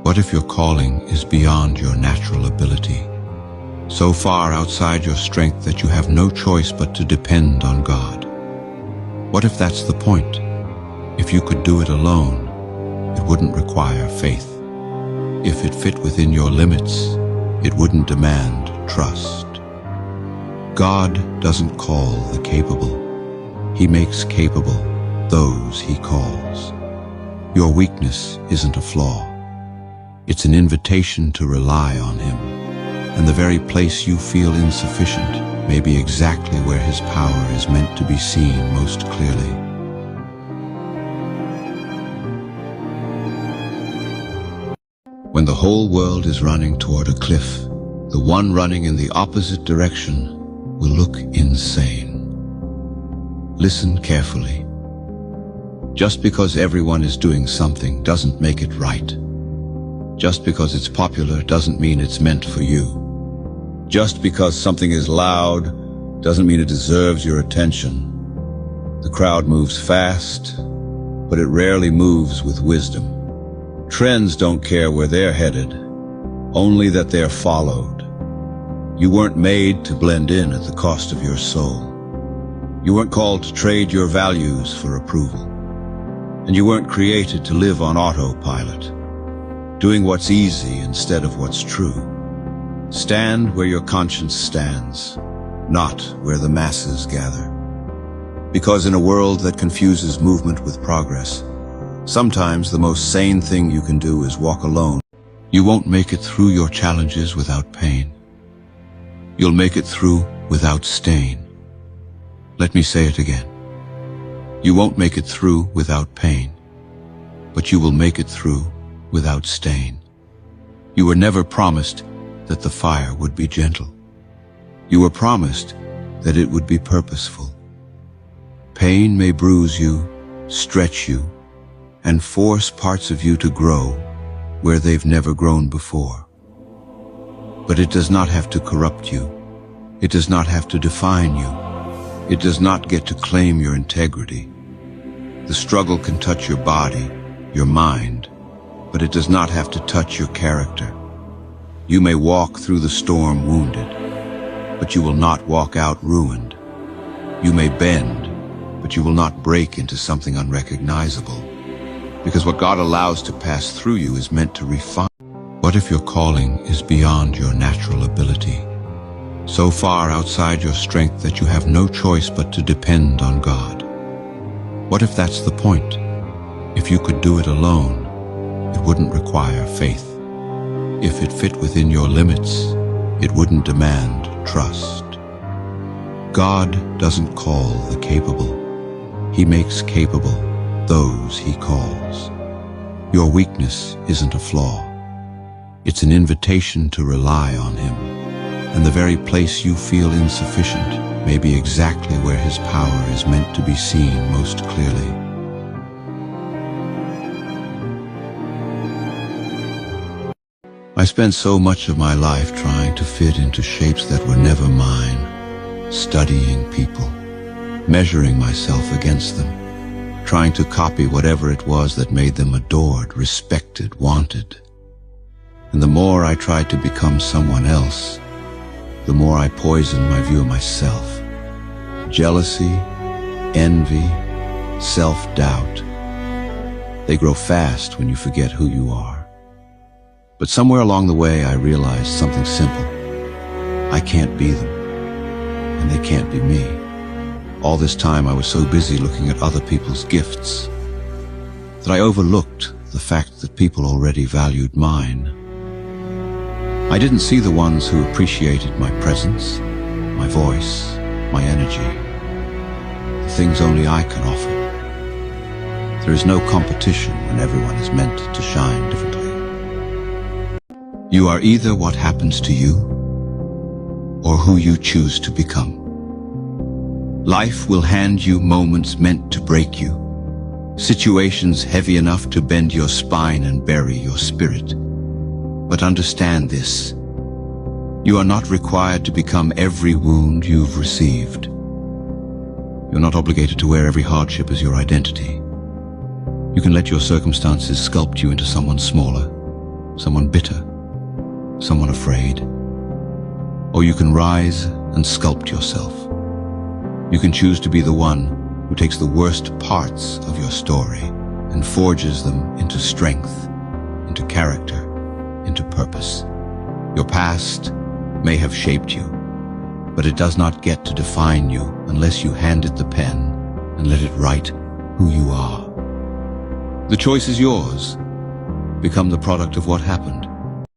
What if your calling is beyond your natural ability, so far outside your strength that you have no choice but to depend on God? What if that's the point? If you could do it alone, it wouldn't require faith. If it fit within your limits, it wouldn't demand trust. God doesn't call the capable. He makes capable those he calls. Your weakness isn't a flaw. It's an invitation to rely on him. And the very place you feel insufficient may be exactly where his power is meant to be seen most clearly. When the whole world is running toward a cliff, the one running in the opposite direction will look insane. Listen carefully. Just because everyone is doing something doesn't make it right. Just because it's popular doesn't mean it's meant for you. Just because something is loud doesn't mean it deserves your attention. The crowd moves fast, but it rarely moves with wisdom. Trends don't care where they're headed, only that they're followed. You weren't made to blend in at the cost of your soul. You weren't called to trade your values for approval. And you weren't created to live on autopilot, doing what's easy instead of what's true. Stand where your conscience stands, not where the masses gather. Because in a world that confuses movement with progress, sometimes the most sane thing you can do is walk alone. You won't make it through your challenges without pain. You'll make it through without stain. Let me say it again. You won't make it through without pain, but you will make it through without stain. You were never promised that the fire would be gentle. You were promised that it would be purposeful. Pain may bruise you, stretch you, and force parts of you to grow where they've never grown before. But it does not have to corrupt you. It does not have to define you. It does not get to claim your integrity. The struggle can touch your body, your mind, but it does not have to touch your character. You may walk through the storm wounded, but you will not walk out ruined. You may bend, but you will not break into something unrecognizable, because what God allows to pass through you is meant to refine. What if your calling is beyond your natural ability, so far outside your strength that you have no choice but to depend on God? What if that's the point? If you could do it alone, it wouldn't require faith. If it fit within your limits, it wouldn't demand trust. God doesn't call the capable. He makes capable those he calls. Your weakness isn't a flaw. It's an invitation to rely on him. And the very place you feel insufficient may be exactly where his power is meant to be seen most clearly. I spent so much of my life trying to fit into shapes that were never mine, studying people, measuring myself against them, trying to copy whatever it was that made them adored, respected, wanted. And the more I tried to become someone else, the more I poisoned my view of myself. Jealousy, envy, self-doubt. They grow fast when you forget who you are. But somewhere along the way, I realized something simple. I can't be them, and they can't be me. All this time, I was so busy looking at other people's gifts that I overlooked the fact that people already valued mine. I didn't see the ones who appreciated my presence, my voice, my energy, the things only I can offer. There is no competition when everyone is meant to shine differently. You are either what happens to you or who you choose to become. Life will hand you moments meant to break you, situations heavy enough to bend your spine and bury your spirit. But understand this: you are not required to become every wound you've received. You're not obligated to wear every hardship as your identity. You can let your circumstances sculpt you into someone smaller, someone bitter, someone afraid. Or you can rise and sculpt yourself. You can choose to be the one who takes the worst parts of your story and forges them into strength, into character, into purpose. Your past may have shaped you, but it does not get to define you unless you hand it the pen and let it write who you are. The choice is yours. Become the product of what happened.